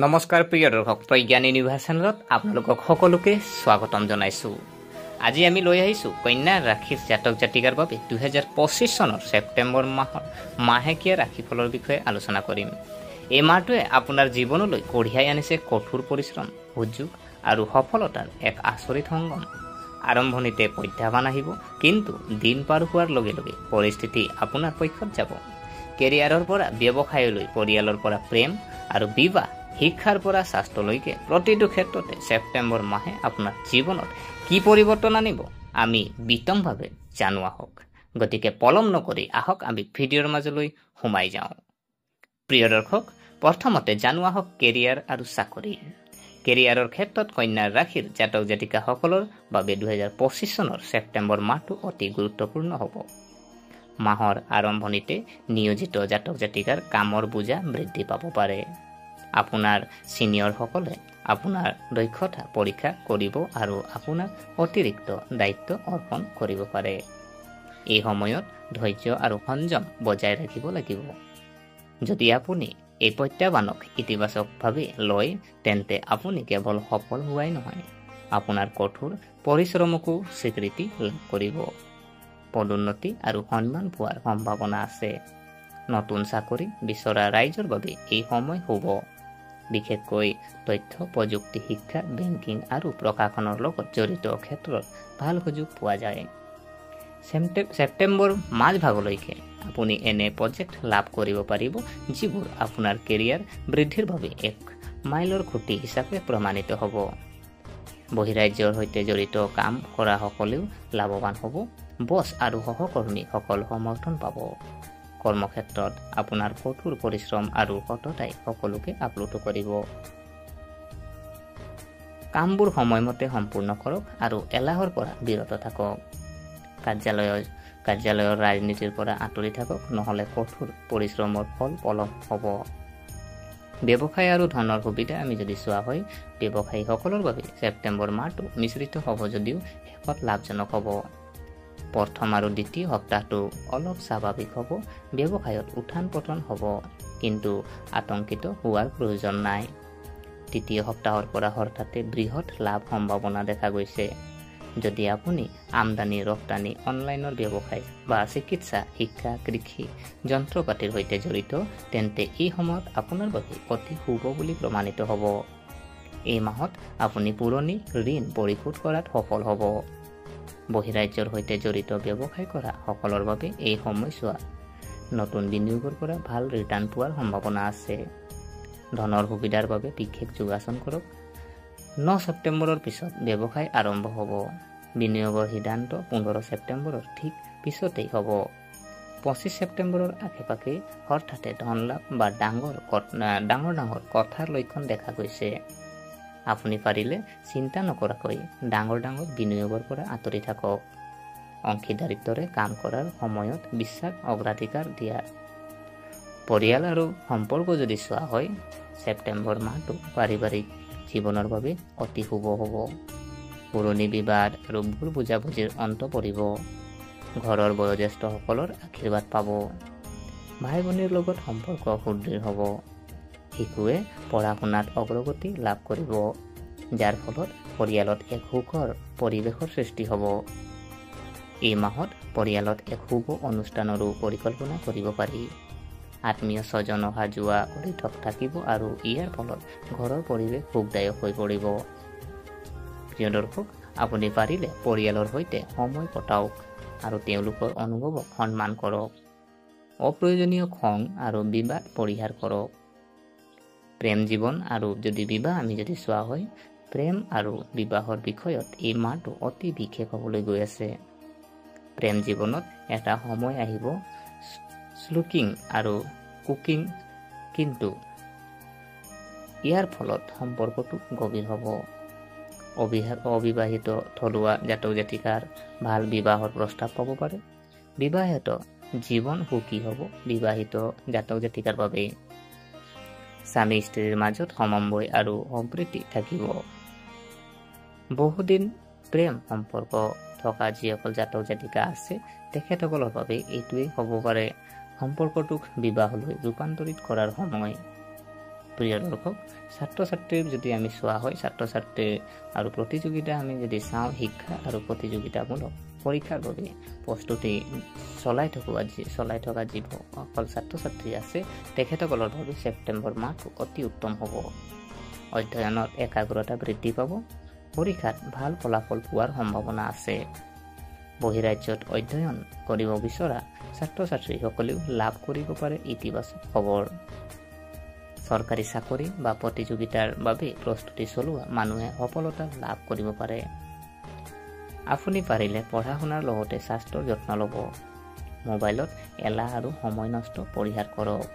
নমস্কাৰ প্ৰিয় দৰ্শক, প্ৰজ্ঞান ইউনিভাৰ্ছ চেনেলত আপোনালোকক সকলোকে স্বাগতম জনাইছোঁ। আজি আমি লৈ আহিছোঁ কন্যা ৰাশিৰ জাতক জাতিকাৰ বাবে 2025 চনৰ ছেপ্টেম্বৰ মাহৰ মাহেকীয়া ৰাশিফলৰ বিষয়ে আলোচনা কৰিম। এই মাহটোৱে আপোনাৰ জীৱনলৈ কঢ়িয়াই আনিছে কঠোৰ পৰিশ্ৰম, সুযোগ আৰু সফলতাৰ এক আচৰিত সংগম। আৰম্ভণিতে প্ৰত্যাহ্বান আহিব, কিন্তু দিন পাৰ হোৱাৰ লগে লগে পৰিস্থিতি আপোনাৰ পক্ষত যাব। কেৰিয়াৰৰ পৰা ব্যৱসায়লৈ, পৰিয়ালৰ পৰা প্ৰেম আৰু বিবাহ, শিক্ষাৰ পৰা স্বাস্থ্যলৈকে প্ৰতিটো ক্ষেত্ৰতে ছেপ্টেম্বৰ মাহে আপোনাৰ জীৱনত কি পৰিৱৰ্তন আনিব আমি বিতংভাৱে জানো আহক। গতিকে পলম নকৰি আহক আমি ভিডিঅ'ৰ মাজলৈ সোমাই যাওঁ। প্ৰিয় দৰ্শক, প্ৰথমতে জানো আহক কেৰিয়াৰ আৰু চাকৰি। কেৰিয়াৰৰ ক্ষেত্ৰত কন্যা ৰাশিৰ জাতক জাতিকাসকলৰ বাবে 2025 চনৰ ছেপ্টেম্বৰ মাহটো অতি গুৰুত্বপূৰ্ণ হ'ব। মাহৰ আৰম্ভণিতে নিয়োজিত জাতক জাতিকাৰ কামৰ বোজা বৃদ্ধি পাব পাৰে। আপোনাৰ ছিনিয়ৰসকলে আপোনাৰ দক্ষতা পৰীক্ষা কৰিব আৰু আপোনাক অতিৰিক্ত দায়িত্ব অৰ্পণ কৰিব পাৰে। এই সময়ত ধৈৰ্য আৰু সংযম বজাই ৰাখিব লাগিব। যদি আপুনি এই প্ৰত্যাহ্বানক ইতিবাচকভাৱে লয়, তেন্তে আপুনি কেৱল সফল হোৱাই নহয়, আপোনাৰ কঠোৰ পৰিশ্ৰমকো স্বীকৃতি লাভ কৰিব। পদোন্নতি আৰু সন্মান পোৱাৰ সম্ভাৱনা আছে। নতুন চাকৰি বিচৰা ৰাইজৰ বাবে এই সময় শুভ। বিশেষকৈ তথ্য প্ৰযুক্তি, শিক্ষা, বেংকিং আৰু প্ৰশাসনৰ লগত জড়িত ক্ষেত্ৰত ভাল সুযোগ পোৱা যায়। ছেপ্টেম্বৰ মাজভাগলৈকে আপুনি এনে প্ৰজেক্ট লাভ কৰিব পাৰিব যিবোৰ আপোনাৰ কেৰিয়াৰ বৃদ্ধিৰ বাবে এক মাইলৰ খুঁটি হিচাপে প্ৰমাণিত হ'ব। বহিৰাজ্যৰ সৈতে জড়িত কাম কৰাসকলেও লাভৱান হ'ব। বছ আৰু সহকৰ্মীসকল সমৰ্থন পাব। কৰ্মক্ষেত্ৰত আপোনাৰ কঠোৰ পৰিশ্ৰম আৰু সততাই সকলোকে আপ্লুত কৰিব। কামবোৰ সময়মতে সম্পূৰ্ণ কৰক আৰু এলাহৰ পৰা বিৰত থাকক। কাৰ্যালয়ৰ ৰাজনীতিৰ পৰা আঁতৰি থাকক, নহ'লে কঠোৰ পৰিশ্ৰমৰ ফল পলম হ'ব। ব্যৱসায় আৰু ধনৰ সুবিধা আমি যদি চোৱা হয়, ব্যৱসায়ীসকলৰ বাবে ছেপ্টেম্বৰ মাহটো মিশ্ৰিত হ'ব যদিও শেষত লাভজনক হ'ব। প্ৰথম আৰু দ্বিতীয় সপ্তাহটো অলপ স্বাভাৱিক হ'ব। ব্যৱসায়ত উত্থান পতন হ'ব, কিন্তু আতংকিত হোৱাৰ প্ৰয়োজন নাই। তৃতীয় সপ্তাহৰ পৰা হঠাতে বৃহৎ লাভ সম্ভাৱনা দেখা গৈছে। যদি আপুনি আমদানি ৰপ্তানি, অনলাইনৰ ব্যৱসায় বা চিকিৎসা, শিক্ষা, কৃষি, যন্ত্ৰপাতিৰ সৈতে জড়িত, তেন্তে এই সময়ত আপোনাৰ বাবে অতি শুভ বুলি প্ৰমাণিত হ'ব। এই মাহত আপুনি পুৰণি ঋণ পৰিশোধ কৰাত সফল হ'ব। বহিৰাজ্যৰ সৈতে জড়িত ব্যৱসায় কৰা সকলৰ বাবে এই সময়ছোৱা নতুন বিনিয়োগৰ পৰা ভাল ৰিটাৰ্ণ পোৱাৰ সম্ভাৱনা আছে। ধনৰ সুবিধাৰ বাবে বিশেষ যোগাসন কৰক। 9 ছেপ্টেম্বৰৰ পিছত ব্যৱসায় আৰম্ভ হ'ব। বিনিয়োগৰ সিদ্ধান্ত 15 ছেপ্টেম্বৰৰ ঠিক পিছতেই হ'ব। 25 ছেপ্টেম্বৰৰ আশে-পাশে হঠাতে ধন লাভ বা ডাঙৰ কথাৰ লক্ষণ দেখা গৈছে। আপুনি পাৰিলে চিন্তা নকৰাকৈ ডাঙৰ বিনিয়োগৰ পৰা আঁতৰি থাকক। অংশীদাৰিত্বৰে কাম কৰাৰ সময়ত বিশ্বাস অগ্ৰাধিকাৰ দিয়া। পৰিয়াল আৰু সম্পৰ্ক যদি চোৱা হয়, ছেপ্টেম্বৰ মাহটো পাৰিবাৰিক জীৱনৰ বাবে অতি শুভ হ'ব। পুৰণি বিবাদ আৰু ভুল বুজাবুজিৰ অন্ত পৰিব। ঘৰৰ বয়োজ্যেষ্ঠসকলৰ আশীৰ্বাদ পাব। ভাই ভনীৰ লগত সম্পৰ্ক সুদৃঢ় হ'ব। শিশুৱে পঢ়া শুনাত অগ্ৰগতি লাভ কৰিব, যাৰ ফলত পৰিয়ালত এক সুখৰ পৰিৱেশৰ সৃষ্টি হ'ব। এই মাহত পৰিয়ালত এক শুভ অনুষ্ঠানৰো পৰিকল্পনা কৰিব পাৰি। আত্মীয় স্বজন অহা যোৱা কৰি থাকিব আৰু ইয়াৰ ফলত ঘৰৰ পৰিৱেশ সুখদায়ক হৈ পৰিব। প্ৰিয় দৰ্শক, আপুনি পাৰিলে পৰিয়ালৰ সৈতে সময় কটাওক আৰু তেওঁলোকৰ অনুভৱক সন্মান কৰক। অপ্ৰয়োজনীয় খং আৰু বিবাদ পৰিহাৰ কৰক। প্ৰেম জীৱন আৰু বিবাহ আমি যদি চোৱা হয়, প্ৰেম আৰু বিবাহৰ বিষয়ত এই মাহটো অতি বিশেষ হ'বলৈ গৈ আছে। প্ৰেম জীৱনত এটা সময় আহিব স্লুকিং আৰু কুকিং, কিন্তু ইয়াৰ ফলত সম্পৰ্কটো গভীৰ হ'ব। অবিবাহিত থলুৱা জাতক জাতিকাৰ ভাল বিবাহৰ প্ৰস্তাৱ পাব পাৰে। বিবাহিত জীৱন সুখী হ'ব বিবাহিত জাতক জাতিকাৰ বাবে। স্বামী স্ত্ৰীৰ মাজত সমন্বয় আৰু সম্প্ৰীতি থাকিব। বহুদিন প্ৰেম সম্পৰ্ক থকা যিসকল জাতক জাতিকা আছে তেখেতসকলৰ বাবে এইটোৱেই হ'ব পাৰে সম্পৰ্কটোক বিবাহলৈ ৰূপান্তৰিত কৰাৰ সময়। প্ৰিয় দৰ্শক, ছাত্ৰ ছাত্ৰীৰ যদি আমি চোৱা হয়, ছাত্ৰ ছাত্ৰীৰ আৰু প্ৰতিযোগিতা আমি যদি চাওঁ, শিক্ষা আৰু প্ৰতিযোগিতামূলক পৰীক্ষাৰ বাবে প্ৰস্তুতি চলাই থকা যিসকল ছাত্ৰ ছাত্ৰী আছে তেখেতসকলৰ বাবে ছেপ্টেম্বৰ মাহটো অতি উত্তম হ'ব। অধ্যয়নত একাগ্ৰতা বৃদ্ধি পাব, পৰীক্ষাত ভাল ফলাফল পোৱাৰ সম্ভাৱনা আছে। বহিৰাজ্যত অধ্যয়ন কৰিব বিচৰা ছাত্ৰ ছাত্ৰীসকলেও লাভ কৰিব পাৰে ইতিবাচক খবৰ। চৰকাৰী চাকৰি বা প্ৰতিযোগিতাৰ বাবে প্ৰস্তুতি চলোৱা মানুহে সফলতা লাভ কৰিব পাৰে। আপুনি পাৰিলে পঢ়া শুনাৰ লগতে স্বাস্থ্যৰ যত্ন ল'ব। মোবাইলত এলাহ আৰু সময় নষ্ট পৰিহাৰ কৰক।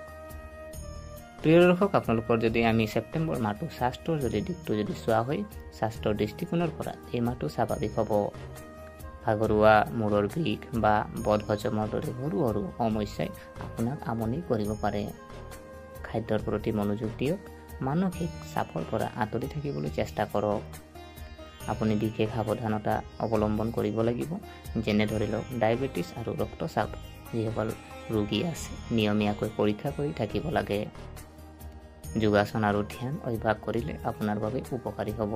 প্ৰিয় দৰ্শক, আপোনালোকৰ যদি আমি ছেপ্টেম্বৰ মাহটো স্বাস্থ্যৰ দিশটো চোৱা হয়, স্বাস্থ্যৰ দৃষ্টিকোণৰ পৰা এই মাহটো স্বাভাৱিক হ'ব। ভাগৰুৱা, মূৰৰ বিষ বা বদহজমৰ দৰে সৰু সৰু সমস্যাই আপোনাক আমনি কৰিব পাৰে। খাদ্যৰ প্ৰতি মনোযোগ দিয়ক। মানসিক চাপৰ পৰা আঁতৰি থাকিবলৈ চেষ্টা কৰক। আপুনি বিশেষ সাৱধানতা অৱলম্বন কৰিব লাগিব, যেনে ধৰি লওক ডায়েবেটিছ আৰু ৰক্তচাপ যিসকল ৰোগী আছে নিয়মীয়াকৈ পৰীক্ষা কৰি থাকিব লাগে। যোগাসন আৰু ধ্যান অভ্যাস কৰিলে আপোনাৰ বাবে উপকাৰী হ'ব।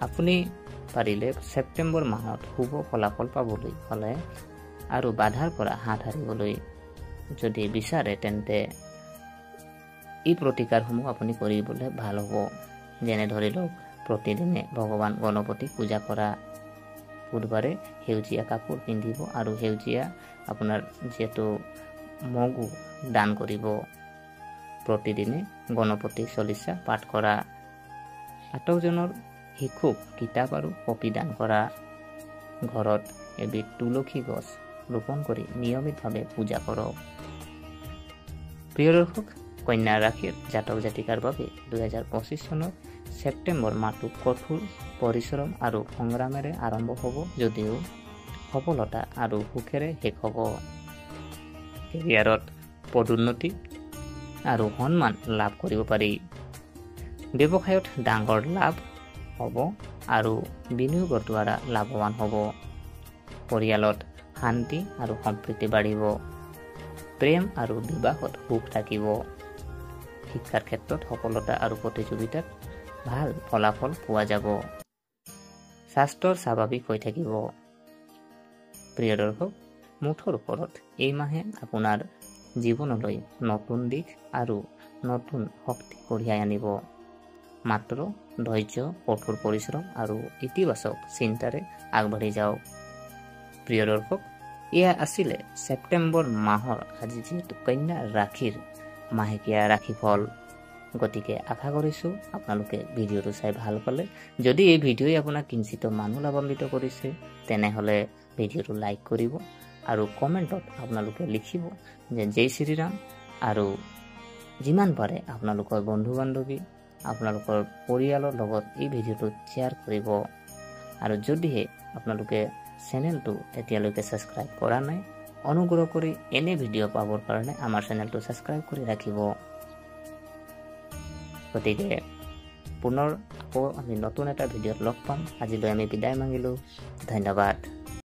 আপুনি পাৰিলে ছেপ্টেম্বৰ মাহত শুভ ফলাফল পাবলৈ হ'লে আৰু বাধাৰ পৰা হাত সাৰিবলৈ যদি বিচাৰে তেন্তে এই প্ৰতিকাৰসমূহ আপুনি কৰিবলৈ ভাল হ'ব। যেনে ধৰি লওক প্ৰতিদিনে ভগৱান গণপতিক পূজা কৰা, বুধবাৰে সেউজীয়া কাপোৰ পিন্ধিব আৰু সেউজীয়া আপোনাৰ যিহেতু মগু দান কৰিব। প্ৰতিদিনে গণপতি চলিচা পাঠ কৰা, আটকজনৰ শিশুক কিতাপ আৰু কপি দান কৰা, ঘৰত এবিধ তুলসী গছ ৰোপণ কৰি নিয়মিতভাৱে পূজা কৰক। প্ৰিয় দৰ্শক, কন্যা ৰাশিৰ জাতক জাতিকাৰ বাবে 2025 চনৰ ছেপ্টেম্বৰ মাহটো কঠোৰ পৰিশ্ৰম আৰু সংগ্ৰামেৰে আৰম্ভ হ'ব, যদিও সফলতা আৰু সুখেৰে শেষ হ'ব। কেৰিয়াৰত পদোন্নতি আৰু সন্মান লাভ কৰিব পাৰি। ব্যৱসায়ত ডাঙৰ লাভ হ'ব আৰু বিনিয়োগৰ দ্বাৰা লাভৱান হ'ব। পৰিয়ালত শান্তি আৰু সম্প্ৰীতি বাঢ়িব। প্ৰেম আৰু বিবাহত সুখ থাকিব। শিক্ষাৰ ক্ষেত্ৰত সফলতা আৰু প্ৰতিযোগিতাত ভাল ফলাফল পোৱা যাব। স্বাস্থ্য স্বাভাৱিক হৈ থাকিব। প্ৰিয় দৰ্শক, মুঠৰ ওপৰত এই মাহে আপোনাৰ জীৱনলৈ নতুন দিশ আৰু নতুন শক্তি কঢ়িয়াই আনিব। মাত্ৰ ধৈৰ্য, কঠোৰ পৰিশ্ৰম আৰু ইতিবাচক চিন্তাৰে আগবাঢ়ি যাওক। প্ৰিয় দৰ্শক, এয়া আছিলে ছেপ্টেম্বৰ মাহৰ আজি যিহেতু কন্যা ৰাশিৰ মাহেকীয়া ৰাশিফল। গতিকে আশা কৰিছোঁ আপোনালোকে ভিডিঅ'টো চাই ভাল পালে। যদি এই ভিডিঅ'ই আপোনাক কিঞ্চিত মানুহ লাভান্বিত কৰিছে তেনেহ'লে ভিডিঅ'টো লাইক কৰিব আৰু কমেণ্টত আপোনালোকে লিখিব যে জয় শ্ৰীৰাম, আৰু যিমান পাৰে আপোনালোকৰ বন্ধু বান্ধৱী, আপোনালোকৰ পৰিয়ালৰ লগত এই ভিডিঅ'টো শ্বেয়াৰ কৰিব। আৰু যদিহে আপোনালোকে চেনেলটো এতিয়ালৈকে ছাবস্ক্ৰাইব কৰা নাই, অনুগ্ৰহ কৰি এনে ভিডিঅ' পাবৰ কাৰণে আমাৰ চেনেলটো ছাবস্ক্ৰাইব কৰি ৰাখিব। গতিকে পুনৰ আকৌ আমি নতুন এটা ভিডিঅ'ত লগ পাম। আজিলৈ আমি বিদায় মাগিলোঁ। ধন্যবাদ।